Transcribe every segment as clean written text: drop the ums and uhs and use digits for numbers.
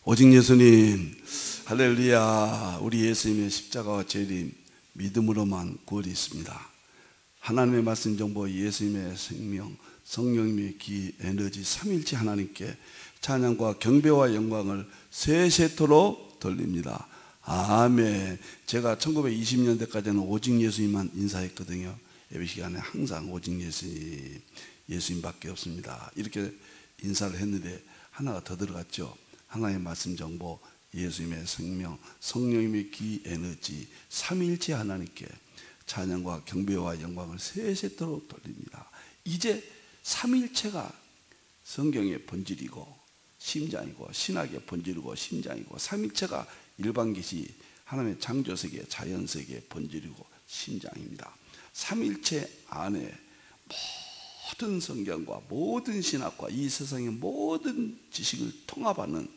오직 예수님, 할렐루야. 우리 예수님의 십자가와 재림, 믿음으로만 구원이 있습니다. 하나님의 말씀 정보, 예수님의 생명, 성령님의 기, 에너지, 삼일체 하나님께 찬양과 경배와 영광을 세세토록 돌립니다. 아멘. 제가 1920년대까지는 오직 예수님만 인사했거든요. 예배 시간에 항상 오직 예수님, 예수님밖에 없습니다. 이렇게 인사를 했는데 하나가 더 들어갔죠. 하나님의 말씀 정보, 예수님의 생명, 성령님의 기, 에너지, 삼일체 하나님께 찬양과 경배와 영광을 세세토록 돌립니다. 이제 삼일체가 성경의 본질이고 심장이고 신학의 본질이고 심장이고, 삼일체가 일반 계시 하나님의 창조세계, 자연세계의 본질이고 심장입니다. 삼일체 안에 모든 성경과 모든 신학과 이 세상의 모든 지식을 통합하는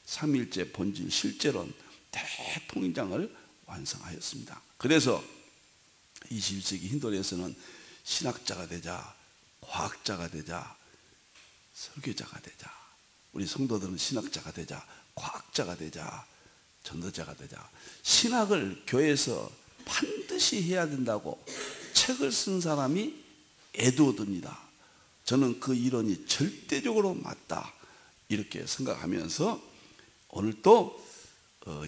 삼일체 본질 실제론 대통장을 완성하였습니다. 그래서 21세기 힌두교에서는 신학자가 되자, 과학자가 되자, 설교자가 되자, 우리 성도들은 신학자가 되자, 과학자가 되자, 전도자가 되자, 신학을 교회에서 반드시 해야 된다고 책을 쓴 사람이 에드워드입니다. 저는 그 이론이 절대적으로 맞다 이렇게 생각하면서 오늘 또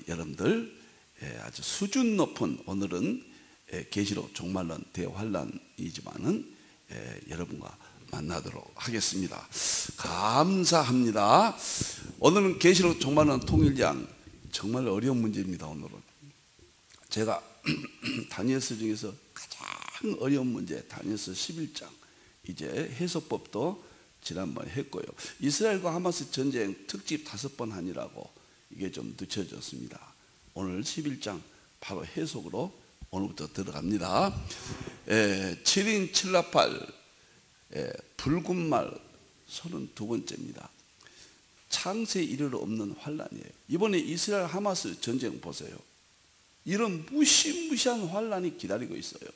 여러분들 아주 수준 높은, 오늘은 계시록 종말론 대환란이지만은 여러분과 만나도록 하겠습니다. 감사합니다. 오늘은 계시록 종말론 통일장, 정말 어려운 문제입니다. 오늘은 제가 다니엘서 중에서 가장 어려운 문제, 다니엘서 11장 이제 해석법도 지난번에 했고요. 이스라엘과 하마스 전쟁 특집 5번 하니라고 이게 좀 늦춰졌습니다. 오늘 11장 바로 해석으로 오늘부터 들어갑니다. 7인 7나팔 붉은 말 32번째입니다. 창세에 이르러 없는 환란이에요. 이번에 이스라엘 하마스 전쟁 보세요. 이런 무시무시한 환란이 기다리고 있어요.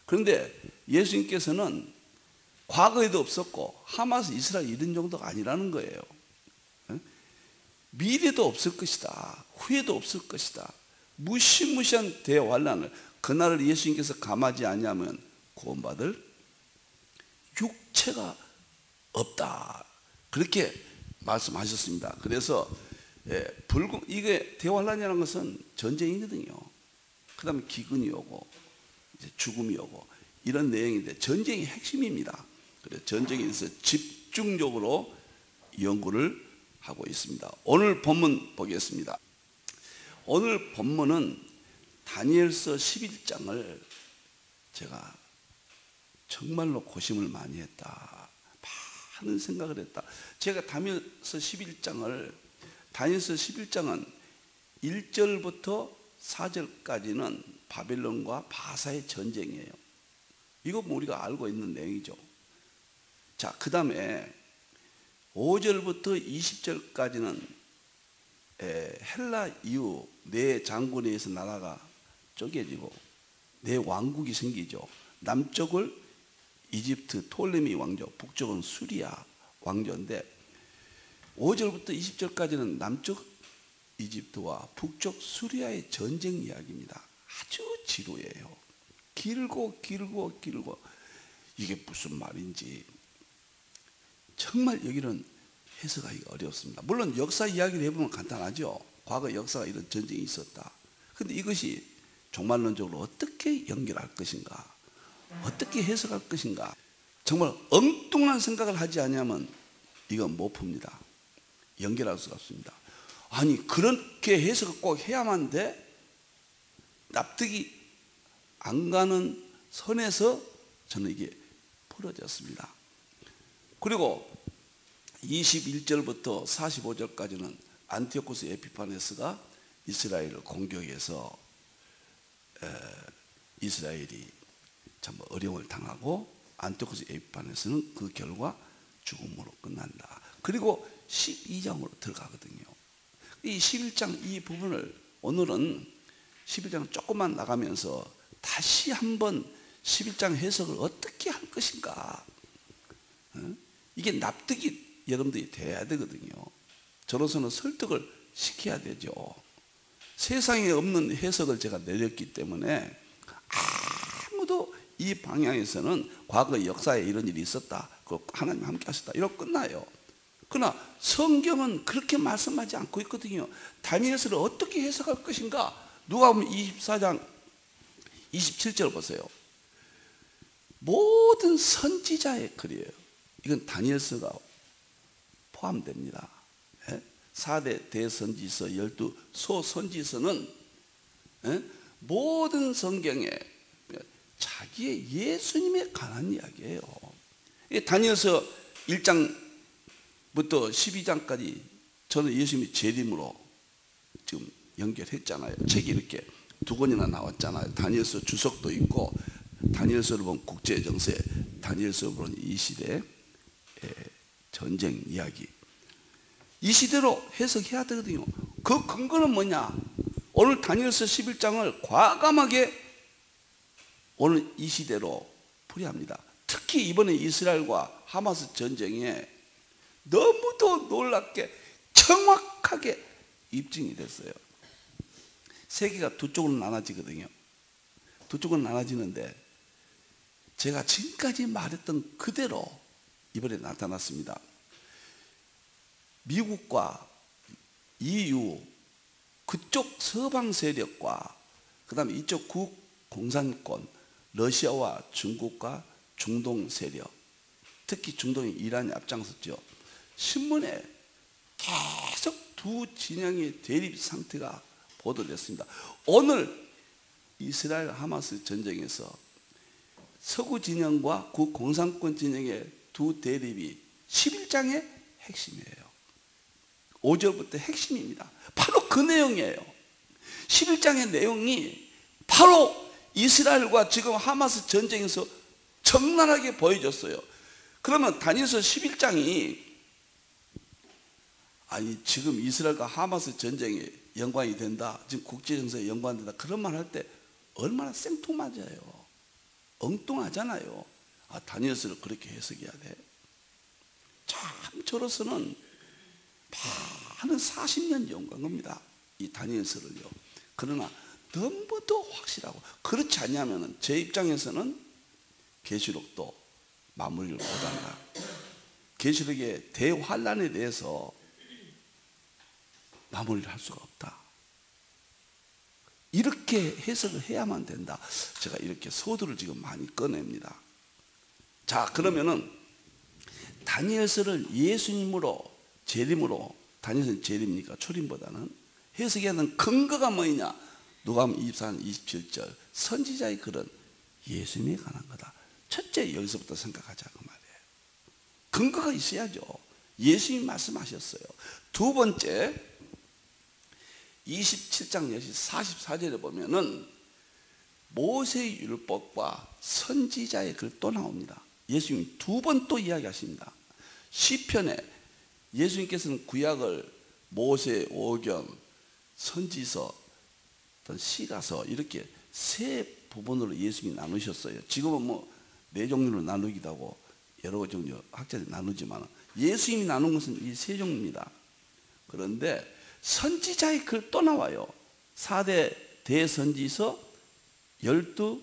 그런데 예수님께서는 과거에도 없었고 하마스 이스라엘 이런 정도가 아니라는 거예요. 미래도 없을 것이다, 후에도 없을 것이다. 무시무시한 대환란을, 그날을 예수님께서 감하지 아니하면 구원받을 육체가 없다, 그렇게 말씀하셨습니다. 그래서 이게 대환란이라는 것은 전쟁이거든요. 그 다음에 기근이 오고 이제 죽음이 오고 이런 내용인데, 전쟁이 핵심입니다. 그래서 전쟁에 대해서 집중적으로 연구를 하고 있습니다. 오늘 본문 보겠습니다. 오늘 본문은 다니엘서 11장을 제가 정말로 고심을 많이 했다, 많은 생각을 했다. 제가 다니엘서 11장은 1절부터 4절까지는 바벨론과 바사의 전쟁이에요. 이거 뭐 우리가 알고 있는 내용이죠. 자, 그 다음에 5절부터 20절까지는 헬라 이후 네 장군에 의해서 나라가 쪼개지고 네 왕국이 생기죠. 남쪽을 이집트 토레미 왕조, 북쪽은 수리아 왕조인데 5절부터 20절까지는 남쪽 이집트와 북쪽 수리아의 전쟁 이야기입니다. 아주 지루해요. 길고 이게 무슨 말인지 정말 여기는 해석하기가 어렵습니다. 물론 역사 이야기를 해보면 간단하죠. 과거 역사가 이런 전쟁이 있었다. 그런데 이것이 종말론적으로 어떻게 연결할 것인가, 어떻게 해석할 것인가, 정말 엉뚱한 생각을 하지 않으면 이건 못 풉니다. 연결할 수가 없습니다. 아니, 그렇게 해석을 꼭 해야만 돼? 납득이 안 가는 선에서 저는 이게 풀어졌습니다. 그리고 21절부터 45절까지는 안티오코스 에피파네스가 이스라엘을 공격해서 이스라엘이 참 어려움을 당하고 안티오코스 에피파네스는 그 결과 죽음으로 끝난다. 그리고 12장으로 들어가거든요. 이 11장 이 부분을 오늘은 11장 조금만 나가면서 다시 한번 11장 해석을 어떻게 할 것인가, 이게 납득이 여러분들이 돼야 되거든요. 저로서는 설득을 시켜야 되죠. 세상에 없는 해석을 제가 내렸기 때문에 아무도 이 방향에서는 과거 역사에 이런 일이 있었다, 하나님 함께 하셨다, 이러고 끝나요. 그러나 성경은 그렇게 말씀하지 않고 있거든요. 다니엘서를 어떻게 해석할 것인가? 누가복음 24장 27절 보세요. 모든 선지자의 글이에요. 이건 다니엘서가 포함됩니다. 4대 대선지서, 12 소선지서는 모든 성경에 자기의 예수님에 관한 이야기예요. 다니엘서 1장부터 12장까지 저는 예수님이 재림으로 지금 연결했잖아요. 책이 이렇게 2권이나 나왔잖아요. 다니엘서 주석도 있고, 다니엘서를 본 국제정세, 다니엘서를 본 이 시대 전쟁 이야기, 이 시대로 해석해야 되거든요. 그 근거는 뭐냐? 오늘 다니엘서 11장을 과감하게 오늘 이 시대로 풀이합니다. 특히 이번에 이스라엘과 하마스 전쟁에 너무도 놀랍게 정확하게 입증이 됐어요. 세계가 두 쪽으로 나눠지거든요. 두 쪽으로 나눠지는데 제가 지금까지 말했던 그대로 이번에 나타났습니다. 미국과 EU 그쪽 서방 세력과 그 다음에 이쪽 국공산권, 러시아와 중국과 중동 세력, 특히 중동의 이란이 앞장섰죠. 신문에 계속 두 진영의 대립 상태가 보도됐습니다. 오늘 이스라엘 하마스 전쟁에서 서구 진영과 국공산권 진영의 두 대립이 11장의 핵심이에요. 5절부터 핵심입니다. 바로 그 내용이에요. 11장의 내용이 바로 이스라엘과 지금 하마스 전쟁에서 적나라하게 보여줬어요. 그러면 다니엘서 11장이 아니 지금 이스라엘과 하마스 전쟁에 연관이 된다, 지금 국제정세에 연관된다, 그런 말 할 때 얼마나 생뚱맞아요. 엉뚱하잖아요. 아, 다니엘서를 그렇게 해석해야 돼? 참 저로서는 많은 40년 연구한 겁니다, 이 다니엘서를요. 그러나 너무도 확실하고, 그렇지 않냐면 제 입장에서는 계시록도 마무리를 못한다. 계시록의 대환란에 대해서 마무리를 할 수가 없다. 이렇게 해석을 해야만 된다. 제가 이렇게 소두를 지금 많이 꺼냅니다. 자, 그러면은 다니엘서를 예수님으로, 재림으로, 다니엘서는 재림이니까 초림보다는 해석해야 하는 근거가 뭐냐? 누가복음 24장 27절 선지자의 글은 예수님에 관한 거다. 첫째, 여기서부터 생각하자 그 말이에요. 근거가 있어야죠. 예수님이 말씀하셨어요. 두 번째, 27장 44절에 보면은 모세의 율법과 선지자의 글 또 나옵니다. 예수님이 두 번 또 이야기하십니다. 시편에 예수님께서는 구약을 모세, 오경, 선지서, 시가서 이렇게 세 부분으로 예수님이 나누셨어요. 지금은 뭐 네 종류로 나누기도 하고 여러 종류 학자들이 나누지만 예수님이 나눈 것은 이 세 종류입니다. 그런데 선지자의 글 또 나와요. 4대 대선지서, 12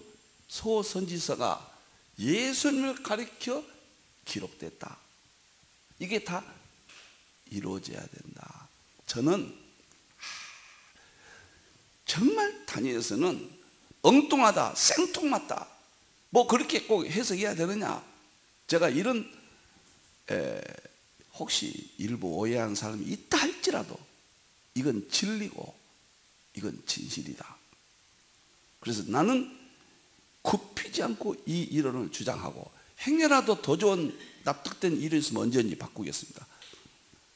소선지서가 예수님을 가리켜 기록됐다. 이게 다 이루어져야 된다. 저는 정말 다니엘서는 엉뚱하다, 생뚱맞다, 뭐 그렇게 꼭 해석해야 되느냐? 제가 이런 혹시 일부 오해하는 사람이 있다 할지라도 이건 진리고 이건 진실이다. 그래서 나는 굽히지 않고 이 이론을 주장하고, 행여라도 더 좋은 납득된 이론이 있으면 언제든지 바꾸겠습니다.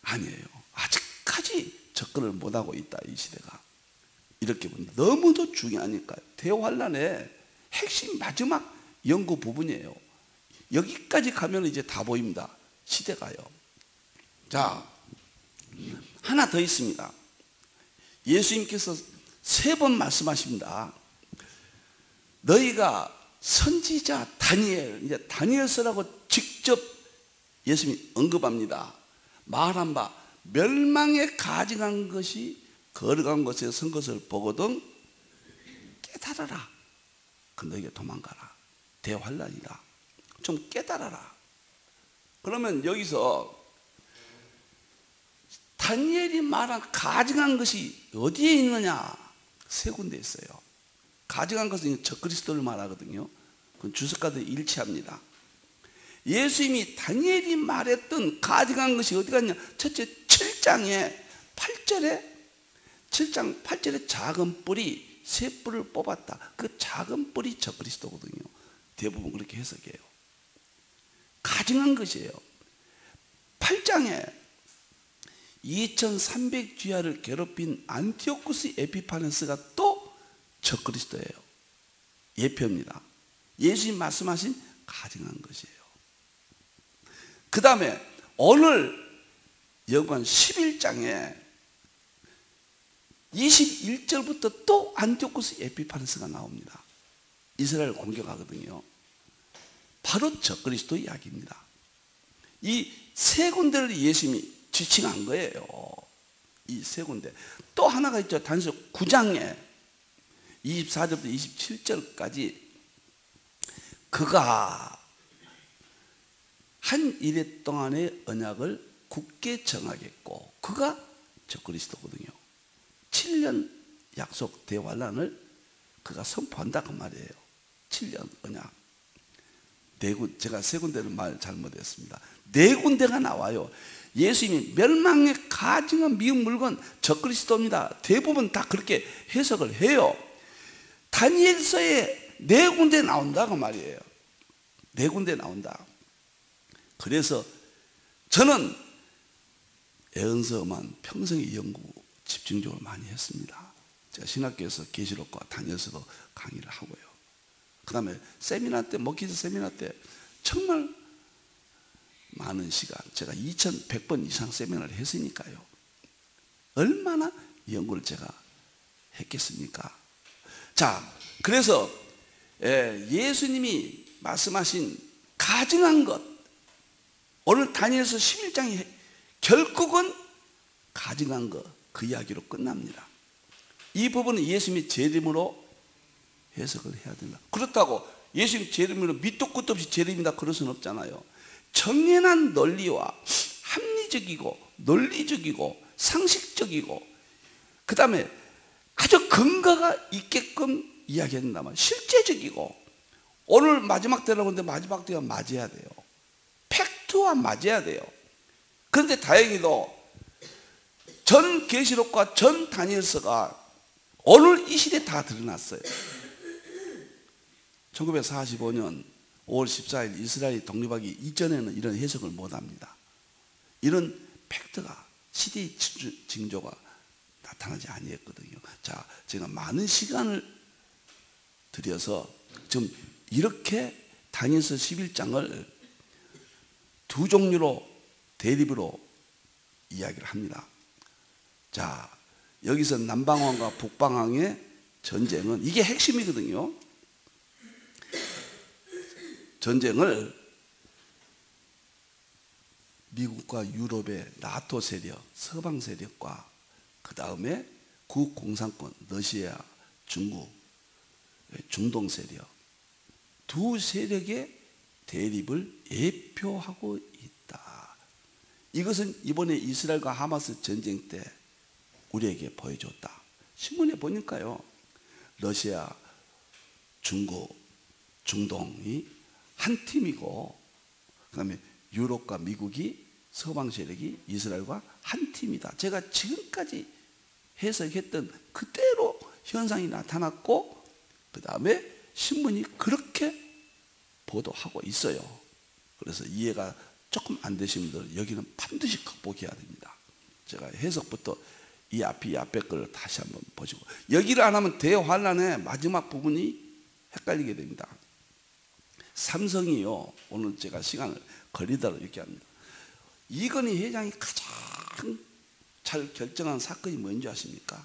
아니에요. 아직까지 접근을 못하고 있다, 이 시대가. 이렇게 보면 너무도 중요하니까요. 대환란의 핵심 마지막 연구 부분이에요. 여기까지 가면 이제 다 보입니다, 시대가요. 자, 하나 더 있습니다. 예수님께서 3번 말씀하십니다. 너희가 선지자 다니엘, 이제 다니엘서라고 직접 예수님이 언급합니다. 말한 바 멸망에 가증한 것이 거룩한 곳에 선 것을 보거든 깨달아라. 그 너에게 도망가라. 대환란이다. 좀 깨달아라. 그러면 여기서 다니엘이 말한 가증한 것이 어디에 있느냐? 세 군데 있어요. 가증한 것은 적그리스도를 말하거든요. 그건 주석가들 일치합니다. 예수님이 다니엘이 말했던 가증한 것이 어디 갔냐? 첫째 7장에 8절에 7장 8절에 작은 뿔이 새 뿔을 뽑았다. 그 작은 뿔이 적그리스도거든요. 대부분 그렇게 해석해요. 가증한 것이에요. 8장에 2300주야를 괴롭힌 안티오쿠스 에피파네스가 또 적그리스도예요. 예표입니다. 예수님 말씀하신 가증한 것이에요. 그 다음에 오늘 여관 11장에 21절부터 또 안티오쿠스 에피파네스가 나옵니다. 이스라엘을 공격하거든요. 바로 적그리스도 이야기입니다. 이 세 군데를 예수님이 지칭한 거예요. 이 세 군데. 또 하나가 있죠. 단서 9장에 24절부터 27절까지 그가 한 일해 동안의 언약을 굳게 정하겠고, 그가 적그리스도거든요. 7년 약속 대환란을 그가 선포한다 그 말이에요. 7년 언약. 제가 세 군데를 말 잘못했습니다. 네 군데가 나와요. 예수님이 멸망에 가증한 미운 물건 적그리스도입니다. 대부분 다 그렇게 해석을 해요. 다니엘서에 네 군데 나온다 그 말이에요. 네 군데 나온다. 그래서 저는 에언서만 평생의 연구 집중적으로 많이 했습니다. 제가 신학교에서 계시록과 다니엘서도 강의를 하고요. 그 다음에 세미나 때, 목회자 세미나 때 정말 많은 시간, 제가 2100번 이상 세미나를 했으니까요. 얼마나 연구를 제가 했겠습니까? 자, 그래서 예수님이 말씀하신 가증한 것, 오늘 다니엘서 11장이 결국은 가증한 것, 그 이야기로 끝납니다. 이 부분은 예수님이 재림으로 해석을 해야 된다. 그렇다고 예수님 재림으로 밑도 끝도 없이 재림이다 그럴 수는 없잖아요. 정연한 논리와 합리적이고 논리적이고 상식적이고 그 다음에 아주 근거가 있게끔 이야기한단 말이에요. 실제적이고 오늘 마지막 때라고 하는데 마지막 때가 맞아야 돼요. 팩트와 맞아야 돼요. 그런데 다행히도 전 계시록과 전 다니엘서가 오늘 이 시대에 다 드러났어요. 1945년 5월 14일 이스라엘이 독립하기 이전에는 이런 해석을 못합니다. 이런 팩트가 시대의 징조가 나타나지 아니했거든요. 자, 제가 많은 시간을 들여서 지금 이렇게 다니엘서 11장을 두 종류로 대립으로 이야기를 합니다. 자, 여기서 남방왕과 북방왕의 전쟁은 이게 핵심이거든요. 전쟁을 미국과 유럽의 나토 세력, 서방 세력과 그 다음에 구공산권, 러시아, 중국, 중동 세력 두 세력의 대립을 예표하고 있다. 이것은 이번에 이스라엘과 하마스 전쟁 때 우리에게 보여줬다. 신문에 보니까요, 러시아, 중국, 중동이 한 팀이고, 그 다음에 유럽과 미국이, 서방 세력이 이스라엘과 한 팀이다. 제가 지금까지 해석했던 그대로 현상이 나타났고, 그 다음에 신문이 그렇게 보도하고 있어요. 그래서 이해가 조금 안 되신 분들은 여기는 반드시 극복해야 됩니다. 제가 해석부터 이 앞에 걸 다시 한번 보시고, 여기를 안 하면 대환란의 마지막 부분이 헷갈리게 됩니다. 삼성이요, 오늘 제가 시간을 걸리도록 이렇게 합니다. 이건희 회장이 가장 잘 결정한 사건이 뭔지 아십니까?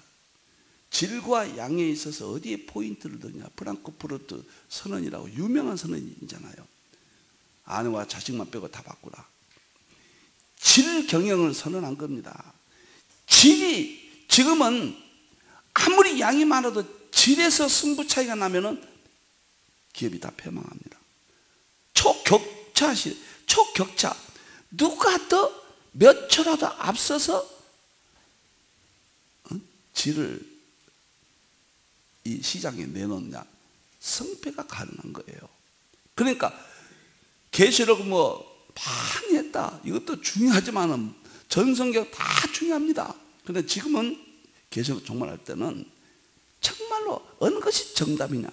질과 양에 있어서 어디에 포인트를 두냐? 프랑크푸르트 선언이라고 유명한 선언이잖아요. 아내와 자식만 빼고 다 바꾸라. 질 경영을 선언한 겁니다. 질이 지금은 아무리 양이 많아도 질에서 승부 차이가 나면은 기업이 다 폐망합니다. 초격차. 누가 더 몇 초라도 앞서서 질을 이 시장에 내놓느냐, 승패가 가능한 거예요. 그러니까 계시록 많이 했다, 이것도 중요하지만 전성경 다 중요합니다. 그런데 지금은 계시록 종말할 때는 정말로 어느 것이 정답이냐,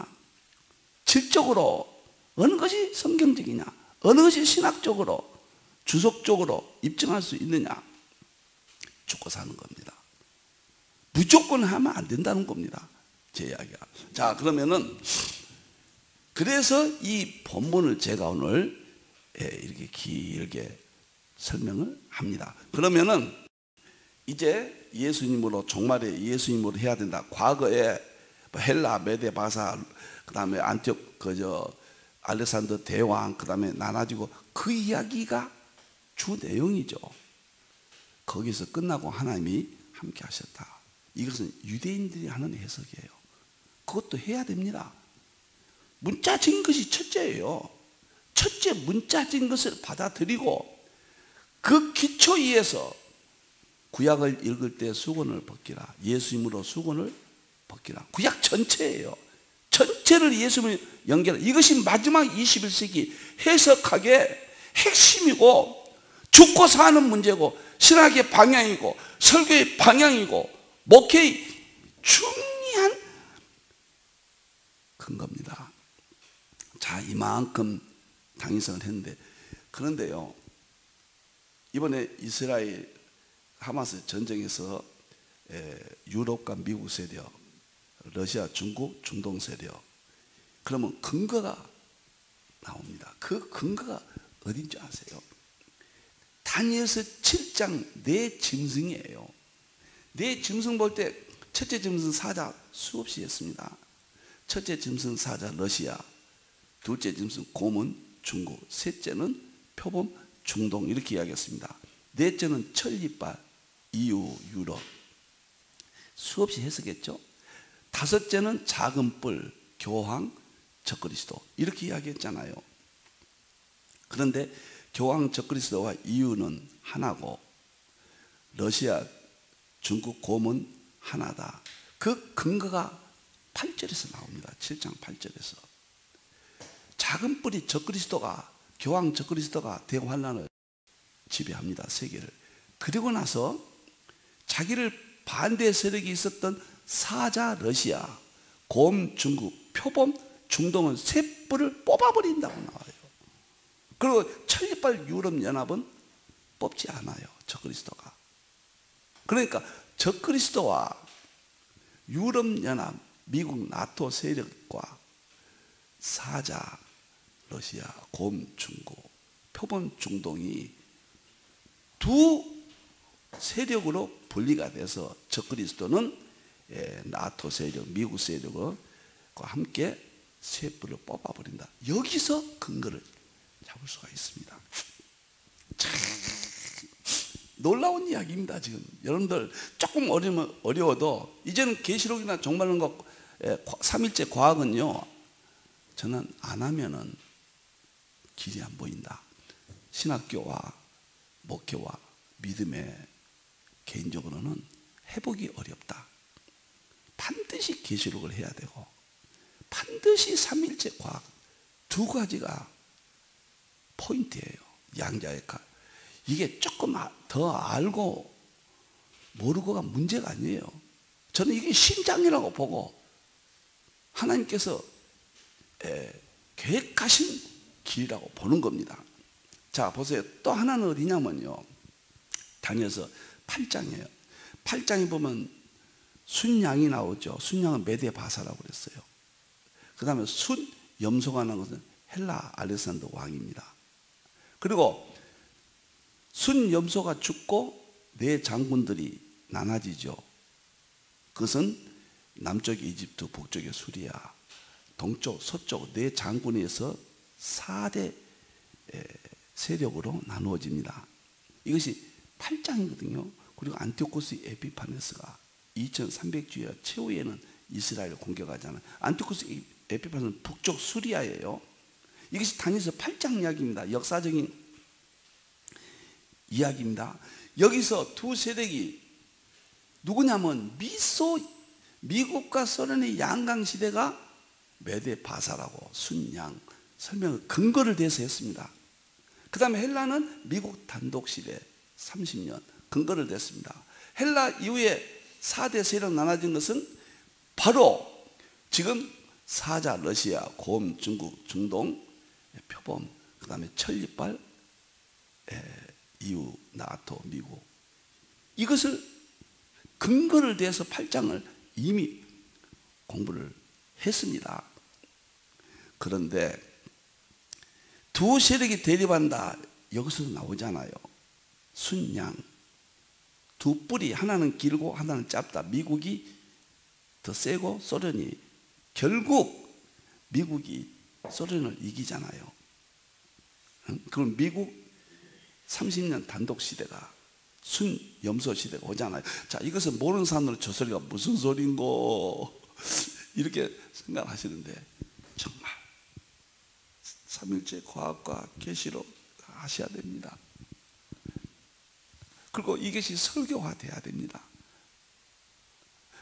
질적으로 어느 것이 성경적이냐, 어느 것이 신학적으로 주석적으로 입증할 수 있느냐, 죽고 사는 겁니다. 무조건 하면 안 된다는 겁니다, 제 이야기가. 자, 그러면은 그래서 이 본문을 제가 오늘 이렇게 길게 설명을 합니다. 그러면은 이제 예수님으로, 종말에 예수님으로 해야 된다. 과거에 헬라, 메데, 바사, 그 다음에 안티옥, 알렉산더 대왕, 그 다음에 나눠지고, 그 이야기가 주 내용이죠. 거기서 끝나고 하나님이 함께 하셨다. 이것은 유대인들이 하는 해석이에요. 그것도 해야 됩니다. 문자적인 것이 첫째예요. 첫째 문자적인 것을 받아들이고 그 기초 위에서 구약을 읽을 때 수건을 벗기라. 예수님으로 수건을 벗기라. 구약 전체예요. 전체를 예수님을 연결해. 이것이 마지막 21세기 해석학의 핵심이고 죽고 사는 문제고 신학의 방향이고 설교의 방향이고 목회의 중요한 근거입니다. 자, 이만큼 당위성을 했는데, 그런데요, 이번에 이스라엘 하마스 전쟁에서 유럽과 미국 세력, 러시아, 중국, 중동 세력, 그러면 근거가 나옵니다. 그 근거가 어딘지 아세요? 다니엘서 7장 네 짐승이에요. 네 짐승 볼 때 첫째 짐승 사자 수없이 했습니다. 첫째 짐승 사자 러시아, 둘째 짐승 고문 중국, 셋째는 표범 중동, 이렇게 이야기했습니다. 넷째는 천리빨 EU 유럽, 수없이 해석했죠. 다섯째는 작은 뿔 교황 적그리스도, 이렇게 이야기했잖아요. 그런데 교황 적그리스도와 EU는 하나고 러시아, 중국 고문 하나다. 그 근거가 8절에서 나옵니다. 7장 8절에서. 작은 뿔이 적그리스도가, 교황 적그리스도가 대환란을 지배합니다, 세계를. 그리고 나서 자기를 반대 세력이 있었던 사자 러시아, 곰 중국, 표범 중동은 세 뿔을 뽑아버린다고 나와요. 그리고 천리빨 유럽연합은 뽑지 않아요, 적그리스도가. 그러니까 적그리스도와 유럽연합, 미국 나토 세력과 사자 러시아, 곰 중국, 표범 중동이 두 세력으로 분리가 돼서 적그리스도는 나토 세력, 미국 세력과 함께 세 뿔을 뽑아버린다. 여기서 근거를 잡을 수가 있습니다. 참 놀라운 이야기입니다. 지금 여러분들 조금 어려워도 이제는 계시록이나 종말론과 삼일째 과학은요, 저는 안 하면은 길이 안 보인다. 신학교와 목회와 믿음에 개인적으로는 회복이 어렵다. 반드시 계시록을 해야 되고 반드시 삼일째 과학, 두 가지가 포인트예요. 양자의 칼. 이게 조금 더 알고 모르고가 문제가 아니에요. 저는 이게 신장이라고 보고 하나님께서 계획하신 길이라고 보는 겁니다. 자, 보세요. 또 하나는 어디냐면요, 다니엘서 8장이에요. 8장에 보면 순양이 나오죠. 순양은 메데 바사라고 그랬어요. 그 다음에 순염소가 나온 것은 헬라 알렉산더 왕입니다. 그리고 순염소가 죽고 네 장군들이 나눠지죠. 그것은 남쪽의 이집트, 북쪽의 수리아, 동쪽, 서쪽 네 장군에서 4대 세력으로 나누어집니다. 이것이 8장이거든요. 그리고 안티오코스 에피파네스가 2300주야 최후에는 이스라엘을 공격하잖아요. 안티오코스 에피파네스는 북쪽 수리아예요. 이것이 다니엘서 8장 이야기입니다. 역사적인 이야기입니다. 여기서 두 세력이 누구냐면 미국과 소련의 양강 시대가 메데 바사라고 순양 설명을 근거를 대서 했습니다. 그 다음에 헬라는 미국 단독 시대 30년 근거를 댔습니다. 헬라 이후에 4대 세력 나눠진 것은 바로 지금 사자 러시아, 곰 중국, 중동, 표범, 그 다음에 천리빨, EU, 나토, 미국, 이것을 근거를 대서 8장을 이미 공부를 했습니다. 그런데 두 세력이 대립한다, 여기서 나오잖아요. 순양, 두 뿔이 하나는 길고 하나는 짧다. 미국이 더 세고 소련이, 결국 미국이 소련을 이기잖아요. 그럼 미국 30년 단독 시대가 순염소 시대가 오잖아요. 자, 이것을 모르는 사람들은 저 소리가 무슨 소린고 이렇게 생각하시는데, 정말 삼일체 과학과 계시로 하셔야 됩니다. 그리고 이것이 설교화돼야 됩니다.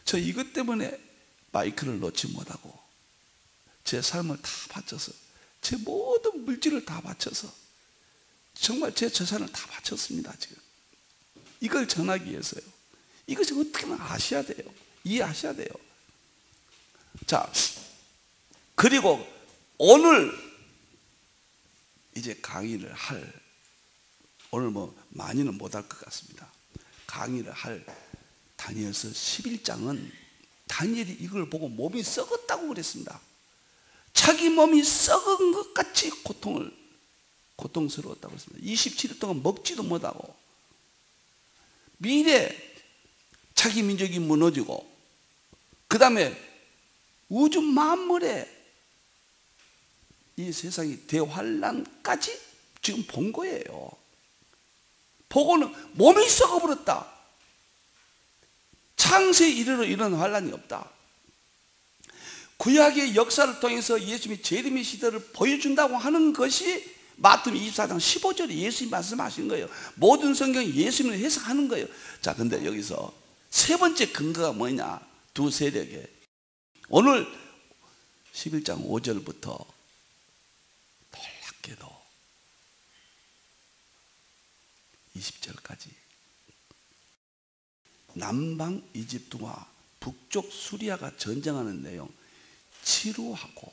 저 이것 때문에 마이크를 놓지 못하고 제 삶을 다 바쳐서, 제 모든 물질을 다 바쳐서, 정말 제 재산을 다 바쳤습니다. 지금 이걸 전하기 위해서요. 이것이 어떻게든 아셔야 돼요. 이해하셔야 돼요. 자, 그리고 오늘 이제 강의를 할, 오늘 뭐 많이는 못할 것 같습니다. 강의를 할 다니엘서 11장은 다니엘이 이걸 보고 몸이 썩었다고 그랬습니다. 자기 몸이 썩은 것 같이 고통스러웠다고 했습니다. 27일 동안 먹지도 못하고, 미래 자기 민족이 무너지고, 그 다음에 우주 만물에 이 세상이 대환란까지 지금 본 거예요. 보고는 몸이 썩어버렸다. 창세 이르러 이런 환란이 없다. 구약의 역사를 통해서 예수님이 재림의 시대를 보여준다고 하는 것이 마태복음 24장 15절에 예수님이 말씀하신 거예요. 모든 성경이 예수님을 해석하는 거예요. 자, 근데 여기서 세 번째 근거가 뭐냐? 두 세력에 오늘 11장 5절부터 놀랍게도 20절까지 남방 이집트와 북쪽 수리아가 전쟁하는 내용 치루하고,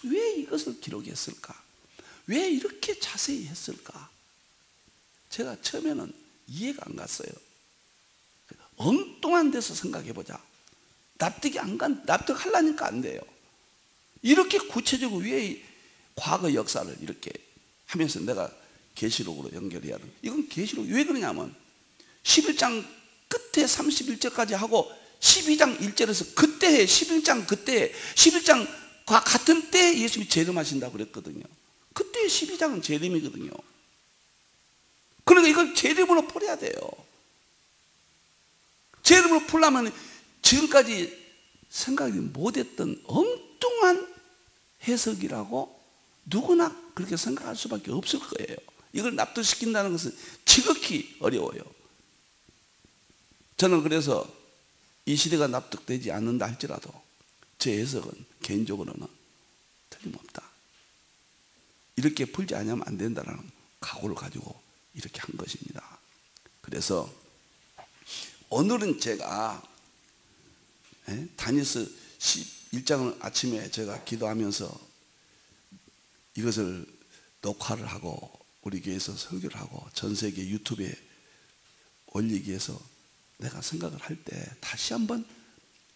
왜 이것을 기록했을까? 왜 이렇게 자세히 했을까? 제가 처음에는 이해가 안 갔어요. 엉뚱한 데서 생각해보자. 납득하려니까 안 돼요. 이렇게 구체적으로 왜 과거 역사를 이렇게 하면서 내가 계시록으로 연결해야 돼. 이건 계시록 왜 그러냐면 11장 끝에 31절까지 하고 12장 1절에서 그때에 11장 그때에 11장과 같은 때에 예수님이 재림하신다고 그랬거든요. 그때 12장은 재림이거든요. 그러니까 이걸 재림으로 풀어야 돼요. 재림으로 풀려면 지금까지 생각이 못했던 엉뚱한 해석이라고 누구나 그렇게 생각할 수밖에 없을 거예요. 이걸 납득시킨다는 것은 지극히 어려워요. 저는 그래서 이 시대가 납득되지 않는다 할지라도 제 해석은 개인적으로는 틀림없다. 이렇게 풀지 않으면 안 된다는 각오를 가지고 이렇게 한 것입니다. 그래서 오늘은 제가 다니엘서 11장을 아침에 제가 기도하면서 이것을 녹화를 하고 우리 교회에서 설교를 하고 전 세계 유튜브에 올리기 위해서 내가 생각을 할 때 다시 한번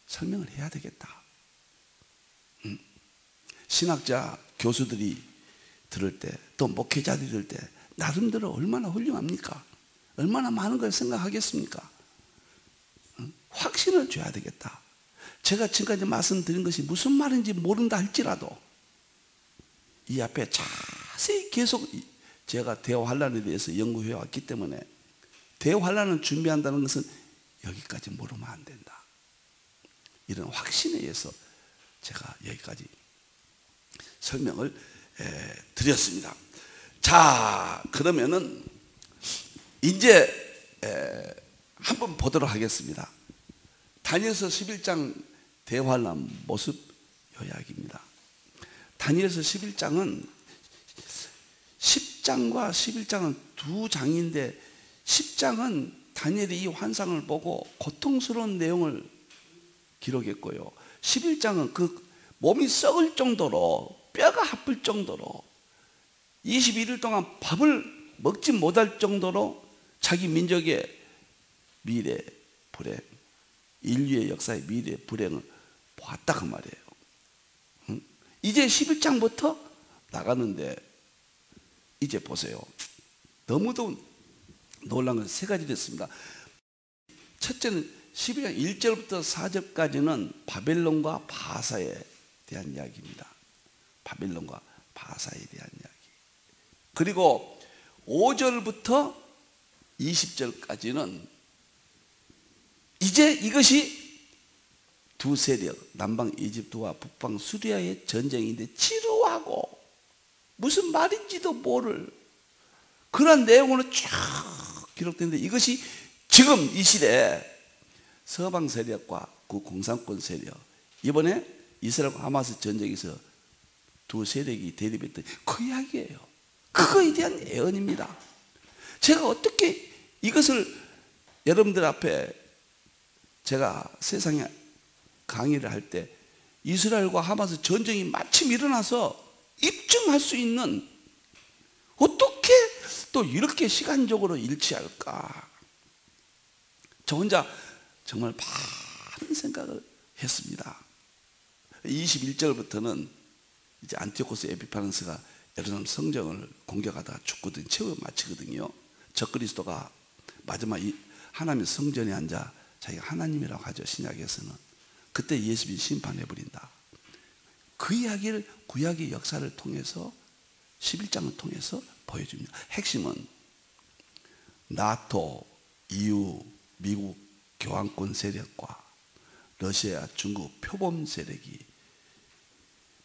설명을 해야 되겠다. 신학자 교수들이 들을 때, 또 목회자들이 들을 때 나름대로 얼마나 훌륭합니까? 얼마나 많은 걸 생각하겠습니까? 확신을 줘야 되겠다. 제가 지금까지 말씀드린 것이 무슨 말인지 모른다 할지라도 이 앞에 자세히 계속 제가 대환란에 대해서 연구해 왔기 때문에 대환란을 준비한다는 것은 여기까지 모르면 안 된다. 이런 확신에 의해서 제가 여기까지 설명을 드렸습니다. 자, 그러면은 이제 한번 보도록 하겠습니다. 다니엘서 11장 대환란 모습 요약입니다. 다니엘서 11장은 10장과 11장은 두 장인데 10장은 다니엘이 이 환상을 보고 고통스러운 내용을 기록했고요. 11장은 그 몸이 썩을 정도로 뼈가 아플 정도로 21일 동안 밥을 먹지 못할 정도로 자기 민족의 미래 불행, 인류의 역사의 미래 불행을 보았다 그 말이에요. 이제 11장부터 나가는데 이제 보세요. 너무도 놀란 건 세 가지 됐습니다. 첫째는 12장 1절부터 4절까지는 바벨론과 바사에 대한 이야기입니다. 바벨론과 바사에 대한 이야기. 그리고 5절부터 20절까지는 이제 이것이 두 세력, 남방 이집트와 북방 수리아의 전쟁인데 지루하고 무슨 말인지도 모를 그런 내용으로 쫙 기록되는데 이것이 지금 이 시대에 서방 세력과 그 공산권 세력, 이번에 이스라엘과 하마스 전쟁에서 두 세력이 대립했던 그 이야기예요. 그거에 대한 예언입니다. 제가 어떻게 이것을 여러분들 앞에 제가 세상에 강의를 할 때 이스라엘과 하마스 전쟁이 마침 일어나서 입증할 수 있는, 어떻게 또 이렇게 시간적으로 일치할까? 저 혼자 정말 많은 생각을 했습니다. 21절부터는 이제 안티오코스 에피파네스가 예루살렘 성전을 공격하다가 죽거든, 최후에 마치거든요. 적그리스도가 마지막 하나님의 성전에 앉아 자기가 하나님이라고 하죠, 신약에서는. 그때 예수님이 심판해버린다. 그 이야기를 구약의 역사를 통해서 11장을 통해서 보여줍니다. 핵심은 나토, EU, 미국 교황권 세력과 러시아, 중국 표범 세력이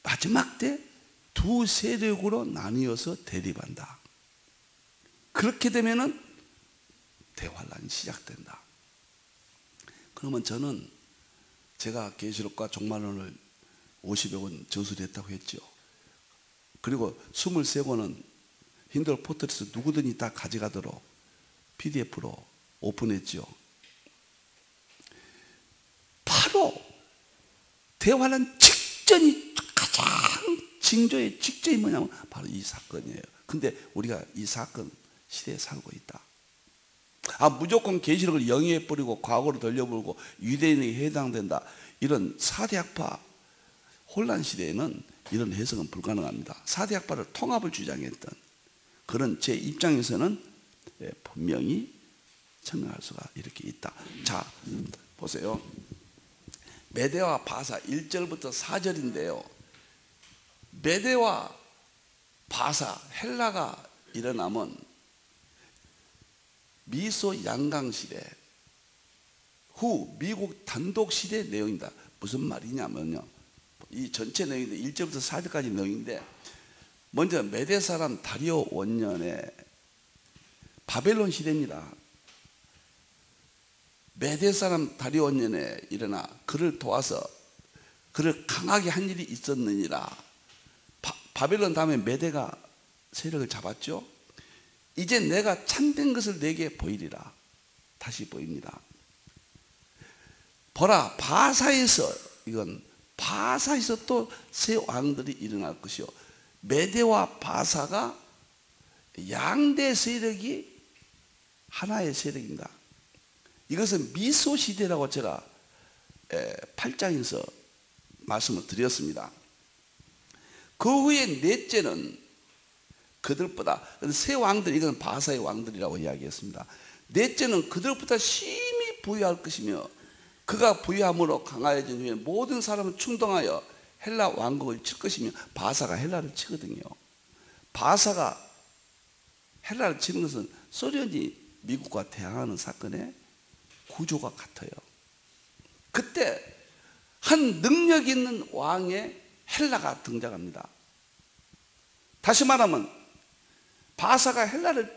마지막 때 두 세력으로 나뉘어서 대립한다. 그렇게 되면은 대환란이 시작된다. 그러면 저는 제가 계시록과 종말론을 50여 권 저술했다고 했죠. 그리고 23권은 힌들 포털에서 누구든지 다 가져가도록 PDF로 오픈했죠. 바로 대환란 직전이 가장 징조의 직전이 뭐냐면 바로 이 사건이에요. 근데 우리가 이 사건 시대에 살고 있다. 무조건 계시록을 영위해버리고 과거로 돌려버리고 유대인에게 해당된다, 이런 사대학파 혼란 시대에는 이런 해석은 불가능합니다. 사대학파를 통합을 주장했던 그런 제 입장에서는 분명히 설명할 수가 이렇게 있다. 자, 보세요. 메대와 바사 1절부터 4절인데요. 메대와 바사, 헬라가 일어나면 미소 양강 시대 후 미국 단독 시대 내용입니다. 무슨 말이냐면요, 이 전체 내용인데 1절부터 4절까지 내용인데, 먼저 메대 사람 다리오 원년에 바벨론 시대입니다. 메대 사람 다리오 원년에 일어나 그를 도와서 그를 강하게 한 일이 있었느니라. 바벨론 다음에 메대가 세력을 잡았죠. 이제 내가 참된 것을 내게 보이리라. 다시 보입니다. 보라, 바사에서, 이건 바사에서 또 새 왕들이 일어날 것이요, 메대와 바사가 양대 세력이 하나의 세력입니다. 이것은 미소 시대라고 제가 8장에서 말씀을 드렸습니다. 그 후에 넷째는 그들보다, 새 왕들, 이건 바사의 왕들이라고 이야기했습니다. 넷째는 그들보다 심히 부유할 것이며 그가 부유함으로 강하여진 후에 모든 사람을 충동하여 헬라 왕국을 칠 것이며, 바사가 헬라를 치거든요. 바사가 헬라를 치는 것은 소련이 미국과 대항하는 사건의 구조가 같아요. 그때 한 능력 있는 왕의 헬라가 등장합니다. 다시 말하면 바사가 헬라를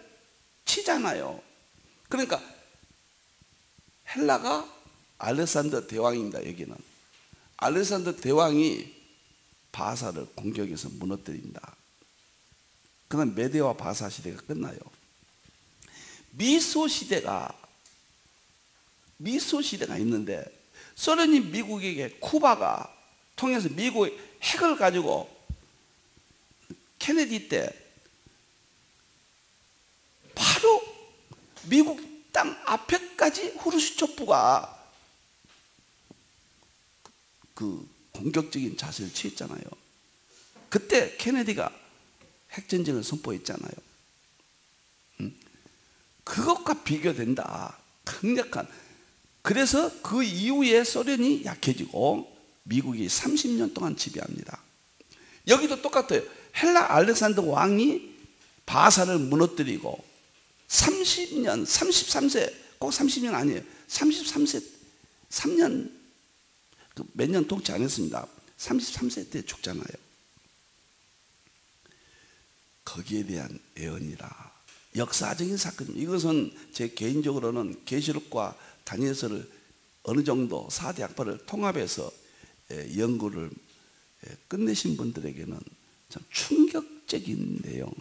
치잖아요. 그러니까 헬라가 알렉산더 대왕입니다. 여기는 알렉산더 대왕이 바사를 공격해서 무너뜨립니다. 그러면 메데와 바사 시대가 끝나요. 미소 시대가 있는데 소련이 미국에게 쿠바가 통해서 미국의 핵을 가지고 케네디 때 바로 미국 땅 앞에까지 후르시초프가 그 공격적인 자세를 취했잖아요. 그때 케네디가 핵전쟁을 선포했잖아요. 그것과 비교된다. 강력한. 그래서 그 이후에 소련이 약해지고 미국이 30년 동안 지배합니다. 여기도 똑같아요. 헬라 알렉산더 왕이 바사를 무너뜨리고 30년, 33세, 꼭 30년 아니에요. 33세, 3년, 몇 년 통치 안 했습니다. 33세 때 죽잖아요. 거기에 대한 예언이라. 역사적인 사건입니다. 이것은 제 개인적으로는 계시록과 다니엘서를 어느 정도 4대 약파를 통합해서 연구를 끝내신 분들에게는 참 충격적인 내용.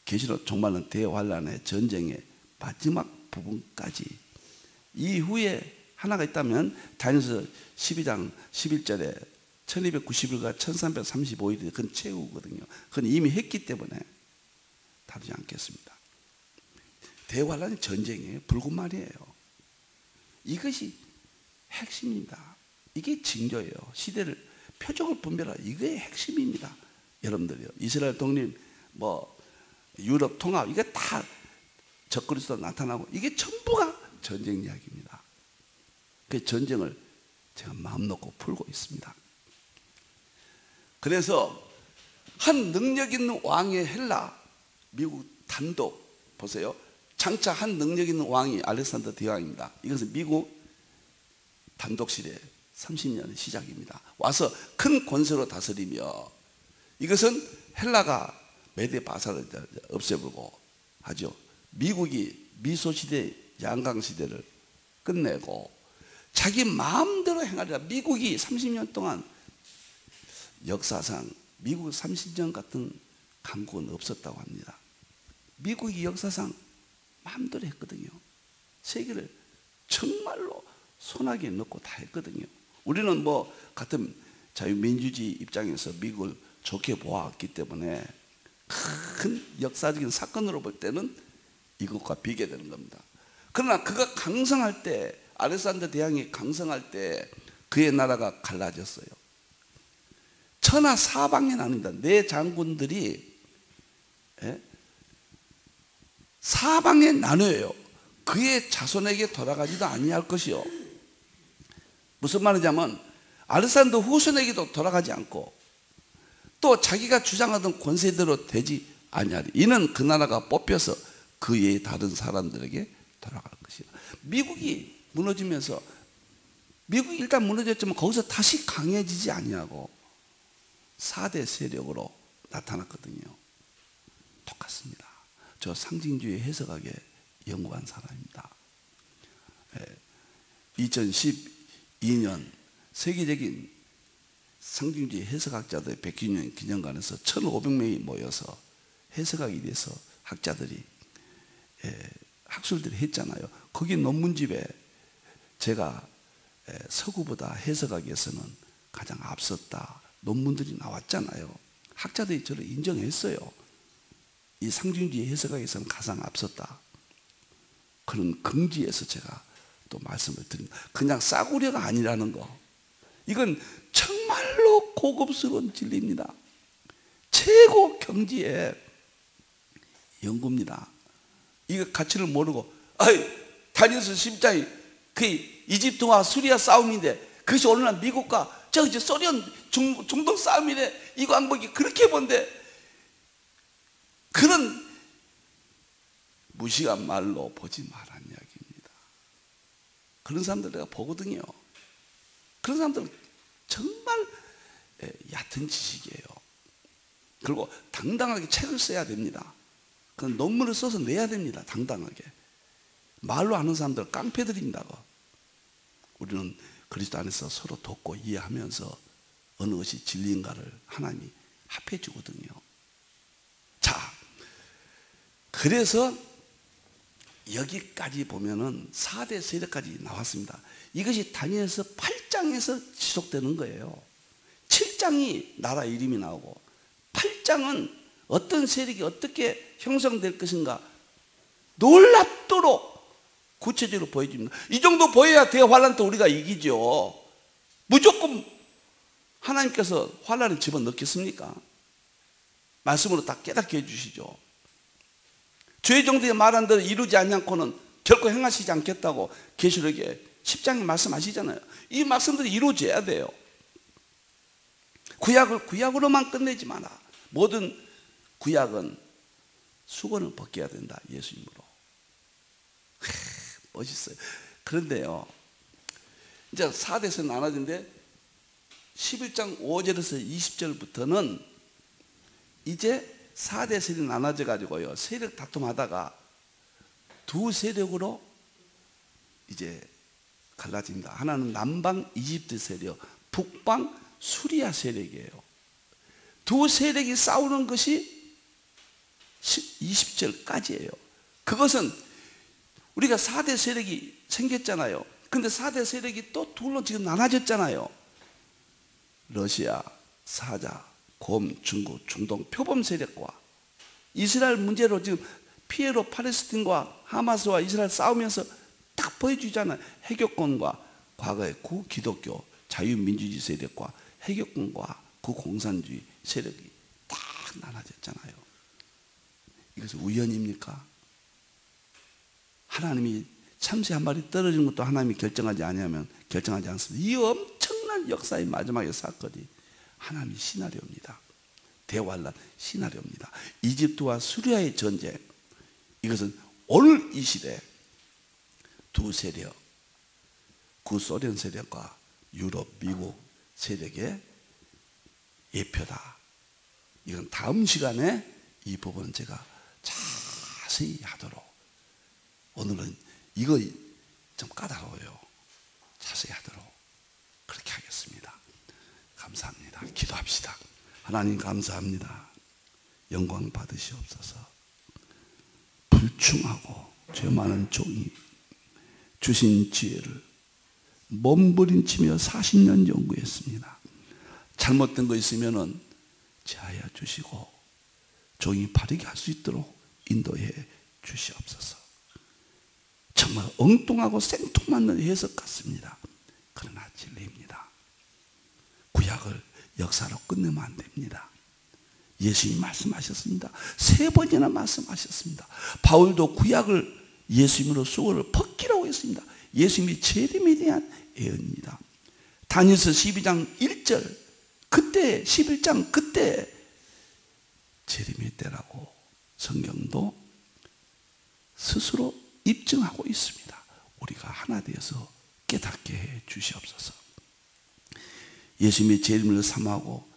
계시록 정말은 대환란의 전쟁의 마지막 부분까지. 이후에 하나가 있다면 다니엘서 12장 11절에 1290일과 1335일이 그건 최후거든요. 그건 이미 했기 때문에 다루지 않겠습니다. 대환란의 전쟁이에요. 불군말이에요. 이것이 핵심입니다. 이게 징조예요. 시대를 표적을 분별하라. 이게 핵심입니다. 여러분들이요. 이스라엘 독립, 유럽 통합, 이게 다 적그리스도 나타나고 이게 전부가 전쟁 이야기입니다. 그 전쟁을 제가 마음 놓고 풀고 있습니다. 그래서 한 능력 있는 왕의 헬라, 미국 단독 보세요. 장차 한 능력 있는 왕이 알렉산더 대왕입니다. 이것은 미국 단독 시대 30년의 시작입니다. 와서 큰 권세로 다스리며 이것은 헬라가 메데 바사를 없애버리고 하죠. 미국이 미소 시대, 양강 시대를 끝내고 자기 마음대로 행하리라. 미국이 30년 동안 역사상 미국 30년 같은 강국은 없었다고 합니다. 미국이 역사상 마음대로 했거든요. 세계를 정말로 손아귀에 넣고 다 했거든요. 우리는 같은 자유민주주의 입장에서 미국을 좋게 보아왔기 때문에 큰 역사적인 사건으로 볼 때는 이것과 비교되는 겁니다. 그러나 그가 강성할 때, 알렉산더 대왕이 강성할 때 그의 나라가 갈라졌어요. 천하 사방에 나눕니다. 네 장군들이 사방에 나뉘어요. 그의 자손에게 돌아가지도 아니할 것이요. 무슨 말이냐면 알렉산더 후손에게도 돌아가지 않고 또 자기가 주장하던 권세대로 되지 아니하리. 이는 그 나라가 뽑혀서 그 외의 다른 사람들에게 돌아갈 것이다. 미국이 무너지면서 미국이 일단 무너졌지만 거기서 다시 강해지지 아니하고 4대 세력으로 나타났거든요. 똑같습니다. 저 상징주의 해석학에 연구한 사람입니다. 2012년 세계적인 상징주의 해석학자들의 100주년 기념관에서 1,500명이 모여서 해석학에 대해서 학자들이 학술들이 했잖아요. 거기 논문집에 제가 서구보다 해석학에서는 가장 앞섰다 논문들이 나왔잖아요. 학자들이 저를 인정했어요. 이 상징주의 해석학에서는 가장 앞섰다. 그런 긍지에서 제가 또 말씀을 드립니다. 그냥 싸구려가 아니라는 거. 이건 정말로 고급스러운 진리입니다. 최고 경지의 연구입니다. 이거 가치를 모르고 다니엘서 10장이 그 이집트와 수리아 싸움인데 그것이 오늘날 미국과 저기 소련 중동 싸움이래. 이거 왕복이 그렇게 본데 그런 무식한 말로 보지 말란 이야기입니다. 그런 사람들 내가 보거든요. 그런 사람들은 정말 얕은 지식이에요. 그리고 당당하게 책을 써야 됩니다. 그런 논문을 써서 내야 됩니다. 당당하게. 말로 하는 사람들 깡패들입니다. 우리는 그리스도 안에서 서로 돕고 이해하면서 어느 것이 진리인가를 하나님이 합해 주거든요. 자, 그래서 여기까지 보면은 4대 세력까지 나왔습니다. 이것이 다니엘서 8장에서 지속되는 거예요. 7장이 나라 이름이 나오고 8장은 어떤 세력이 어떻게 형성될 것인가 놀랍도록 구체적으로 보여줍니다. 이 정도 보여야 대환란 때 우리가 이기죠. 무조건 하나님께서 환란을 집어넣겠습니까? 말씀으로 다 깨닫게 해주시죠. 주의 종들이 말한 대로 이루지 않고는 결코 행하시지 않겠다고 계시록에 10장에 말씀하시잖아요. 이 말씀들이 이루어져야 돼요. 구약을 구약으로만 끝내지 마라. 모든 구약은 수건을 벗겨야 된다. 예수님으로. 멋있어요. 그런데요, 이제 4대에서 나눠진데 11장 5절에서 20절부터는 이제 4대 세력이 나눠져 가지고요, 세력 다툼하다가 두 세력으로 이제 갈라집니다. 하나는 남방 이집트 세력, 북방 수리아 세력이에요. 두 세력이 싸우는 것이 20절까지예요. 그것은 우리가 4대 세력이 생겼잖아요. 근데 4대 세력이 또 둘로 지금 나눠졌잖아요. 러시아, 사자, 곰, 중국, 중동 표범 세력과 이스라엘 문제로 지금 피해로 팔레스틴과 하마스와 이스라엘 싸우면서 딱 보여주잖아요. 해교권과 과거의 구기독교 자유민주주의 세력과 해교권과 구공산주의 세력이 딱 나눠졌잖아요. 이것은 우연입니까? 하나님이 참새 한 마리 떨어지는 것도 하나님이 결정하지 않습니다. 이 엄청난 역사의 마지막의 사건이 하나님의 시나리오입니다. 대환란 시나리오입니다. 이집트와 수리아의 전쟁, 이것은 오늘 이 시대 두 세력, 구소련 세력과 유럽, 미국 세력의 예표다. 이건 다음 시간에 이 부분은 제가 자세히 하도록, 오늘은 이거 좀 까다로워요. 자세히 하도록 그렇게 하겠습니다. 감사합니다. 기도합시다. 하나님 감사합니다. 영광 받으시옵소서. 불충하고 죄 많은 종이 주신 지혜를 몸부림치며 40년 연구했습니다. 잘못된 거 있으면은 제하여 주시고 종이 바르게 할 수 있도록 인도해 주시옵소서. 정말 엉뚱하고 생뚱맞는 해석 같습니다. 그러나 진리입니다. 구약을 역사로 끝내면 안 됩니다. 예수님이 말씀하셨습니다. 3번이나 말씀하셨습니다. 바울도 구약을 예수님으로 수고를 벗기라고 했습니다. 예수님이 재림에 대한 예언입니다. 다니엘서 12장 1절 그때 11장 그때 재림의 때라고 성경도 스스로 입증하고 있습니다. 우리가 하나 되어서 깨닫게 해 주시옵소서. 예수님의 재림을 삼하고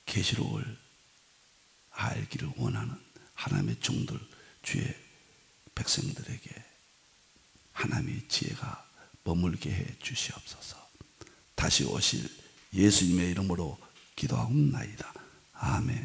계시록을 알기를 원하는 하나님의 종들, 주의 백성들에게 하나님의 지혜가 머물게 해 주시옵소서. 다시 오실 예수님의 이름으로 기도하옵나이다. 아멘.